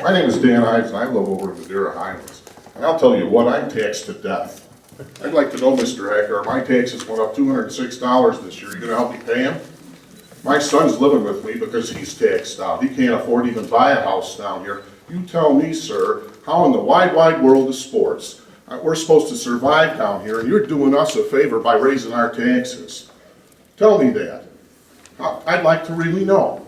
My name is Dan Ives, and I live over in the Madera Highlands. And I'll tell you what, I'm taxed to death. I'd like to know, Mr. Hacker, my taxes went up $206 this year. You gonna help me pay them? My son's living with me because he's taxed out. He can't afford to even buy a house down here. You tell me, sir, how in the wide, wide world of sports, we're supposed to survive down here, and you're doing us a favor by raising our taxes. Tell me that. I'd like to really know,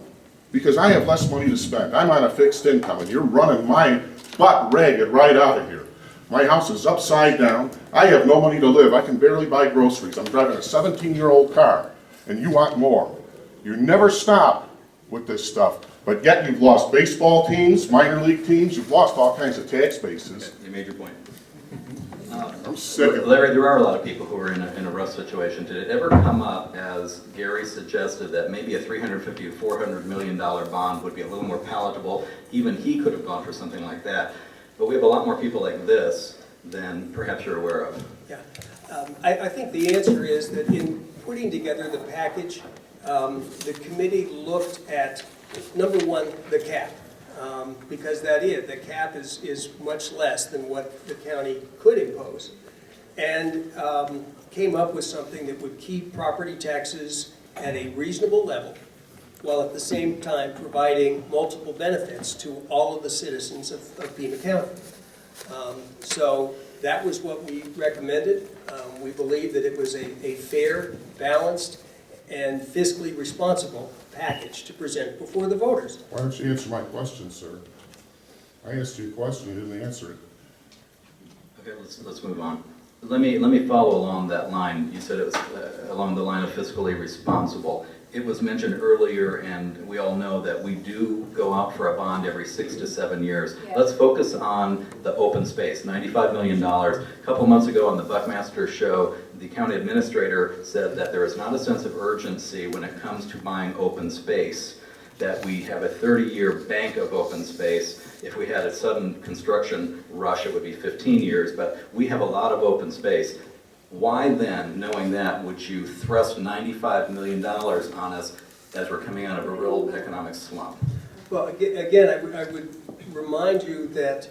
because I have less money to spend. I'm on a fixed income, and you're running my butt ragged right out of here. My house is upside down. I have no money to live. I can barely buy groceries. I'm driving a 17-year-old car, and you want more. You never stop with this stuff, but yet you've lost baseball teams, minor league teams. You've lost all kinds of tax bases. Okay, you made your point. I'm sick of it. Larry, there are a lot of people who are in a rough situation. Did it ever come up, as Gary suggested, that maybe a $350 to $400 million bond would be a little more palatable? Even he could have gone for something like that. But we have a lot more people like this than perhaps you're aware of. Yeah, I think the answer is that in putting together the package, the committee looked at, number one, the cap. Because the cap is much less than what the county could impose, and came up with something that would keep property taxes at a reasonable level, while at the same time providing multiple benefits to all of the citizens of Pima County. So that was what we recommended. We believe that it was a fair, balanced, and fiscally responsible package to present before the voters. Why don't you answer my question, sir? I asked you a question, you didn't answer it. Okay, let's move on. Let me follow along that line. You said it was along the line of fiscally responsible. It was mentioned earlier, and we all know that we do go out for a bond every 6 to 7 years. Yeah. Let's focus on the open space, $95 million. A couple months ago on the Buckmaster show, the county administrator said that there is not a sense of urgency when it comes to buying open space, that we have a 30-year bank of open space. If we had a sudden construction rush, it would be 15 years, but we have a lot of open space. Why then, knowing that, would you thrust $95 million on us as we're coming out of a real economic slump? Well, again, I would remind you that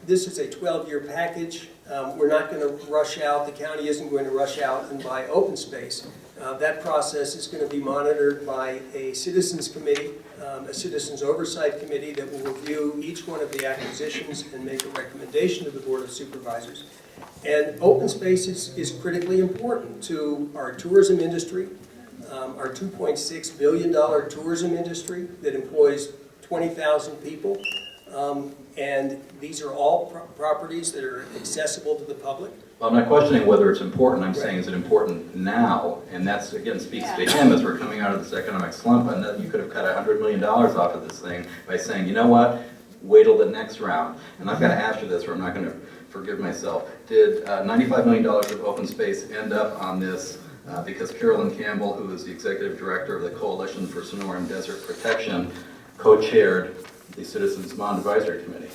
this is a 12-year package. We're not going to rush out, the county isn't going to rush out and buy open space. That process is going to be monitored by a citizens committee, a citizens oversight committee that will review each one of the acquisitions and make a recommendation to the Board of Supervisors. And open space is critically important to our tourism industry, our $2.6 billion tourism industry that employs 20,000 people. And these are all properties that are accessible to the public. Well, I'm not questioning whether it's important. I'm saying, is it important now? And that's, again, speaks to him as we're coming out of this economic slump, and that you could have cut $100 million off of this thing by saying, you know what, wait till the next round. And I've got to ask you this, or I'm not going to forgive myself. Did $95 million of open space end up on this because Carolyn Campbell, who is the executive director of the Coalition for Sonoran Desert Protection, co-chaired the Citizens Bond Advisory Committee?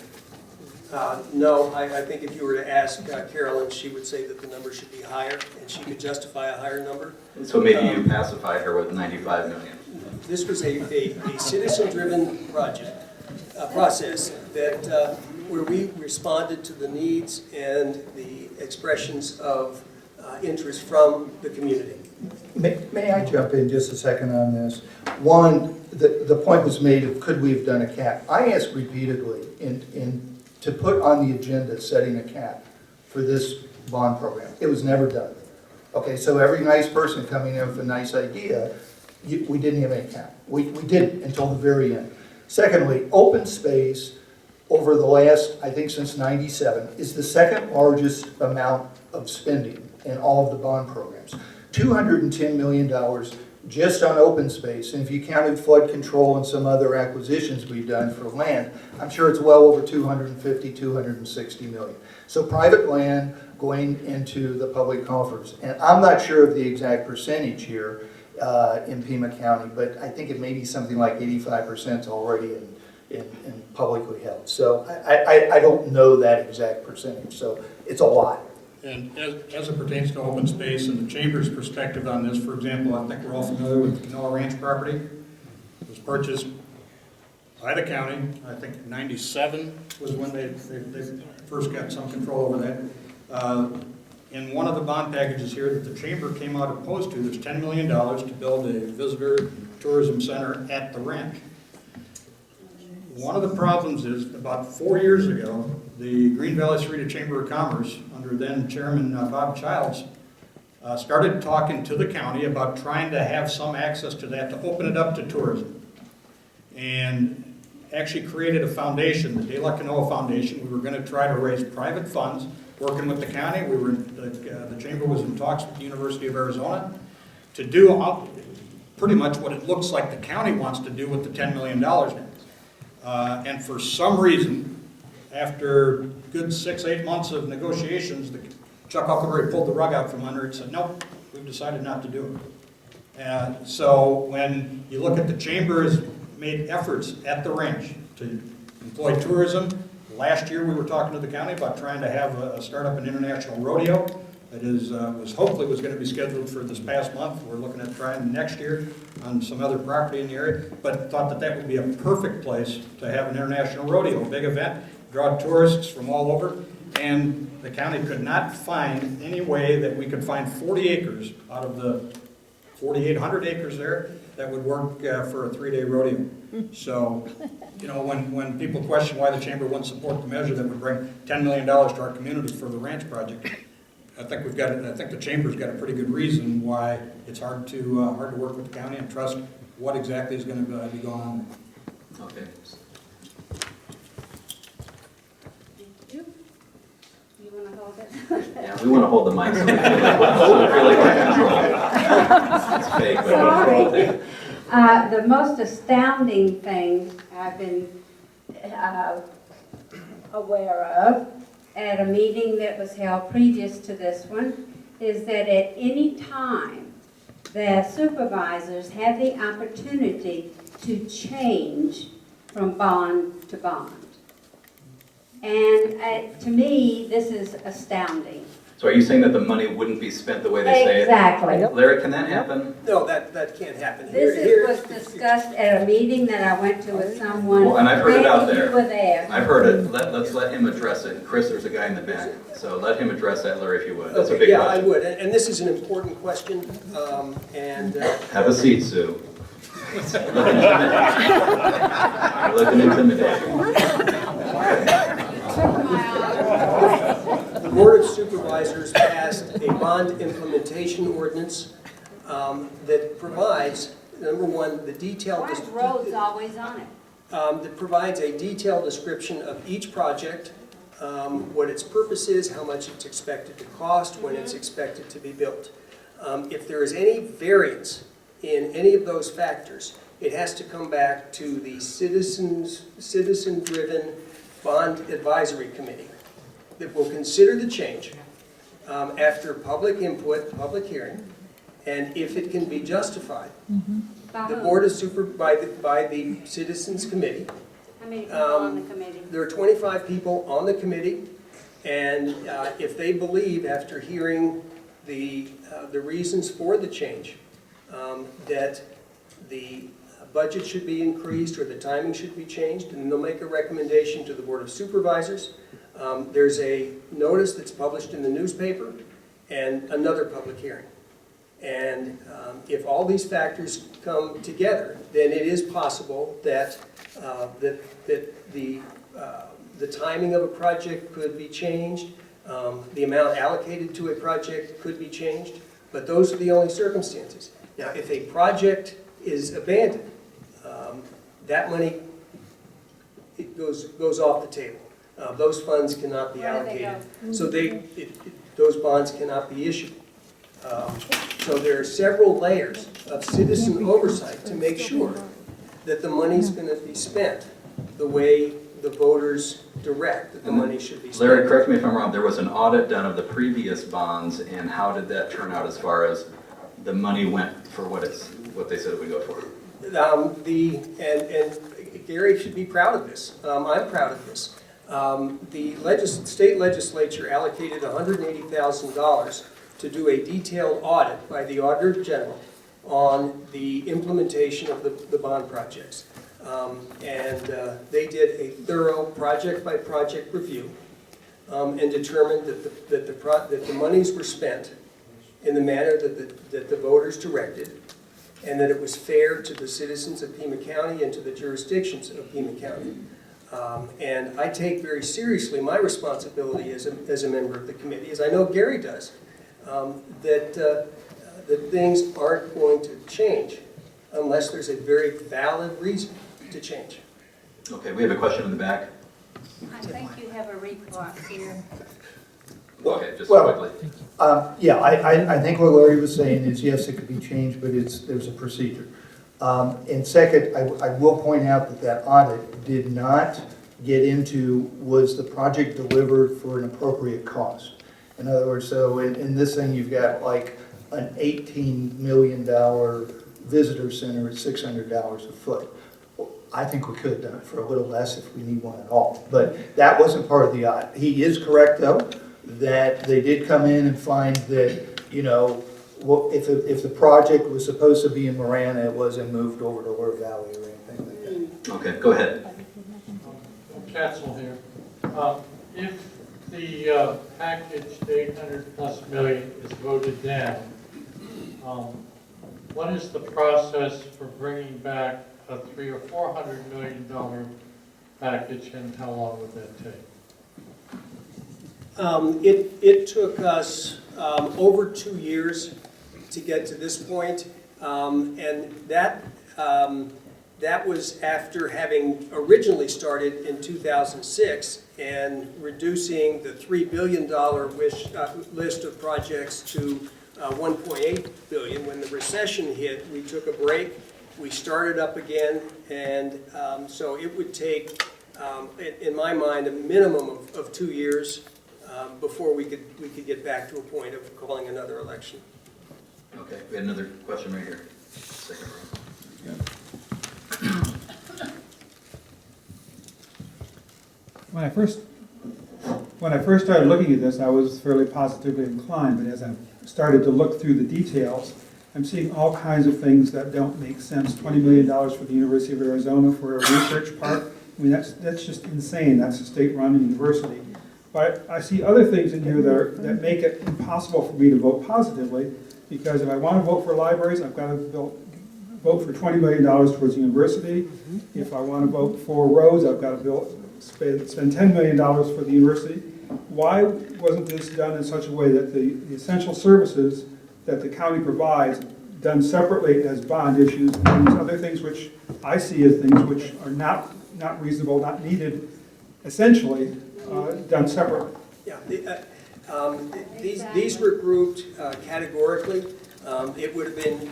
No, I think if you were to ask Carolyn, she would say that the number should be higher, and she could justify a higher number. So maybe you pacified her with $95 million. This was a citizen-driven process that where we responded to the needs and the expressions of interest from the community. May I jump in just a second on this? One, the point was made of could we have done a cap? I asked repeatedly to put on the agenda setting a cap for this bond program. It was never done. Okay, so every nice person coming in with a nice idea, we didn't have any cap. We didn't until the very end. Secondly, open space over the last, I think since '97, is the second largest amount of spending in all of the bond programs. $210 million just on open space, and if you counted flood control and some other acquisitions we've done for land, I'm sure it's well over 250, 260 million. So private land going into the public coffers. And I'm not sure of the exact percentage here in Pima County, but I think it may be something like 85% already in publicly held. So I don't know that exact percentage, so it's a lot. And as it pertains to open space and the Chamber's perspective on this, for example, I think we're all familiar with the Canoa Ranch property. It was purchased by the county. I think 97 was when they first got some control over that. In one of the bond packages here that the chamber came out opposed to, there's $10 million to build a visitor tourism center at the ranch. One of the problems is, about 4 years ago, the Green Valley-Sahuarita Chamber of Commerce, under then Chairman Bob Childs, started talking to the county about trying to have some access to that, to open it up to tourism. And actually created a foundation, the De La Canoa Foundation. We were going to try to raise private funds, working with the county. The chamber was in talks with the University of Arizona to do pretty much what it looks like the county wants to do with the $10 million now. And for some reason, after good 6-8 months of negotiations, Chuck Huckleberry pulled the rug out from under it and said, nope, we've decided not to do it. So when you look at the chambers made efforts at the ranch to employ tourism. Last year we were talking to the county about trying to start up an international rodeo. That was hopefully going to be scheduled for this past month. We're looking at trying next year on some other property in the area, but thought that would be a perfect place to have an international rodeo, a big event, draw tourists from all over, and the county could not find any way that we could find 40 acres out of the 4,800 acres there that would work for a 3-day rodeo. So, you know, when people question why the chamber wouldn't support the measure that would bring $10 million to our community for the ranch project, I think the chamber's got a pretty good reason why it's hard to work with the county and trust what exactly is going to be going on. Okay. You want to hold it? Yeah, we want to hold the mic so we feel like we're in control. It's fake, but we'll take it. The most astounding thing I've been aware of at a meeting that was held previous to this one is that at any time the supervisors have the opportunity to change from bond to bond. And to me, this is astounding. So are you saying that the money wouldn't be spent the way they say it? Exactly. Larry, can that happen? No, that can't happen. This was discussed at a meeting that I went to with someone. Well, and I've heard it out Maybe there. you were there. I've heard it. Let's let him address it. Chris, there's a guy in the back. So let him address that, Larry, if you would. That's a Okay, big yeah, I question. would, and this is an important question, Have a seat, Sue. You're looking intimidating. The Board of Supervisors passed a bond implementation ordinance that provides, number one, the detailed... Why is roads always on it? That provides a detailed description of each project, what its purpose is, how much it's expected to cost, when it's expected to be built. If there is any variance in any of those factors, it has to come back to the citizen-driven bond advisory committee that will consider the change after public input, public hearing, and if it can be justified, By the whom? Board of by the Citizens Committee. How many people on the committee? There are 25 people on the committee, and if they believe, after hearing the reasons for the change, that the budget should be increased or the timing should be changed, and they'll make a recommendation to the Board of Supervisors. There's a notice that's published in the newspaper and another public hearing. And if all these factors come together, then it is possible that the timing of a project could be changed, the amount allocated to a project could be changed, but those are the only circumstances. Now, if a project is abandoned, that money goes off the table. Those funds cannot be Where do they allocated, so those bonds cannot be issued. So there are several layers of citizen oversight to make sure that the money's going to be spent the way the voters direct that the money should be spent. Larry, correct me if I'm wrong, there was an audit done of the previous bonds, and how did that turn out as far as the money went for what they said it would go for? And Gary should be proud of this. I'm proud of this. The state legislature allocated $180,000 to do a detailed audit by the Auditor General on the implementation of the bond projects. And they did a thorough project-by-project review and determined that the monies were spent in the manner that the voters directed, and that it was fair to the citizens of Pima County and to the jurisdictions of Pima County. And I take very seriously my responsibility as a member of the committee, as I know Gary does, that things aren't going to change unless there's a very valid reason to change. Okay, we have a question in the back. I think you have a report here. Okay, just Well, quickly. Yeah, I think what Larry was saying is, yes, it could be changed, but there's a procedure. And second, I will point out that audit did not get into, was the project delivered for an appropriate cost? In other words, so in this thing, you've got like an $18 million visitor center at $600 a foot. I think we could have done it for a little less if we need one at all, but that wasn't part of the audit. He is correct, though, that they did come in and find that, you know, if the project was supposed to be in Marana, it wasn't moved over to Lure Valley or anything like that. Okay, go ahead. Katzel here. If the package, the 800+ million, is voted down, what is the process for bringing back a $300 or $400 million package, and how long would that take? It took us over 2 years to get to this point, and that was after having originally started in 2006 and reducing the $3 billion list of projects to 1.8 billion. When the recession hit, we took a break, we started up again, and so it would take, in my mind, a minimum of 2 years before we could get back to a point of calling another election. Okay, we had another question right here. Second row. When I first started looking at this, I was fairly positively inclined, but as I started to look through the details, I'm seeing all kinds of things that don't make sense. $20 million for the University of Arizona for a research park. I mean, that's just insane. That's a state-run university. But I see other things in here that make it impossible for me to vote positively, because if I want to vote for libraries, I've got to vote for $20 million towards the university. If I want to vote for roads, I've got to spend $10 million for the university. Why wasn't this done in such a way that the essential services that the county provides done separately as bond issues, and these other things which I see as things which are not reasonable, not needed, essentially done separately? Yeah, these were grouped categorically. It would have been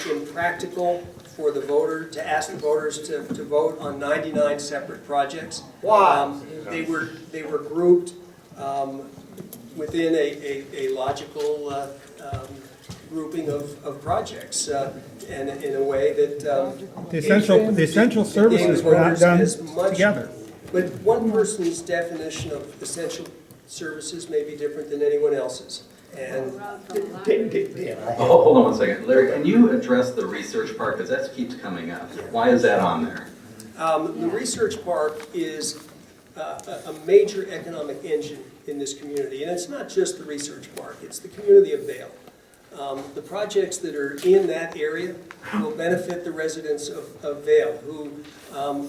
impractical for the voter to ask the voters to vote on 99 separate projects. Wow. They were grouped within a logical grouping of projects, and in a way that The essential services were not done together. But one person's definition of essential services may be different than anyone else's. And Hold on one second. Larry, can you address the research part, because that keeps coming up? Why is that on there? the research park is a major economic engine in this community. And it's not just the research park, it's the community of Vail. The projects that are in that area will benefit the residents of Vail, who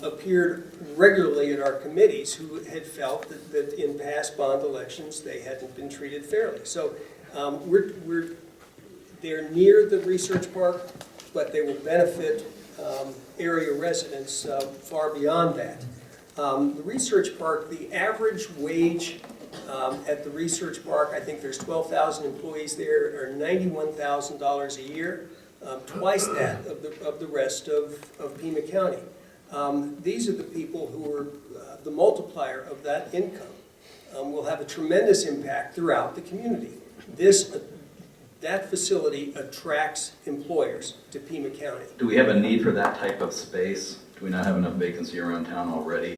appeared regularly at our committees, who had felt that in past bond elections they hadn't been treated fairly. So they're near the research park, but they will benefit area residents far beyond that. The research park, the average wage at the research park, I think there's 12,000 employees there, are $91,000 a year, twice that of the rest of Pima County. These are the people who are the multiplier of that income. Will have a tremendous impact throughout the community. That facility attracts employers to Pima County. Do we have a need for that type of space? Do we not have enough vacancy around town already?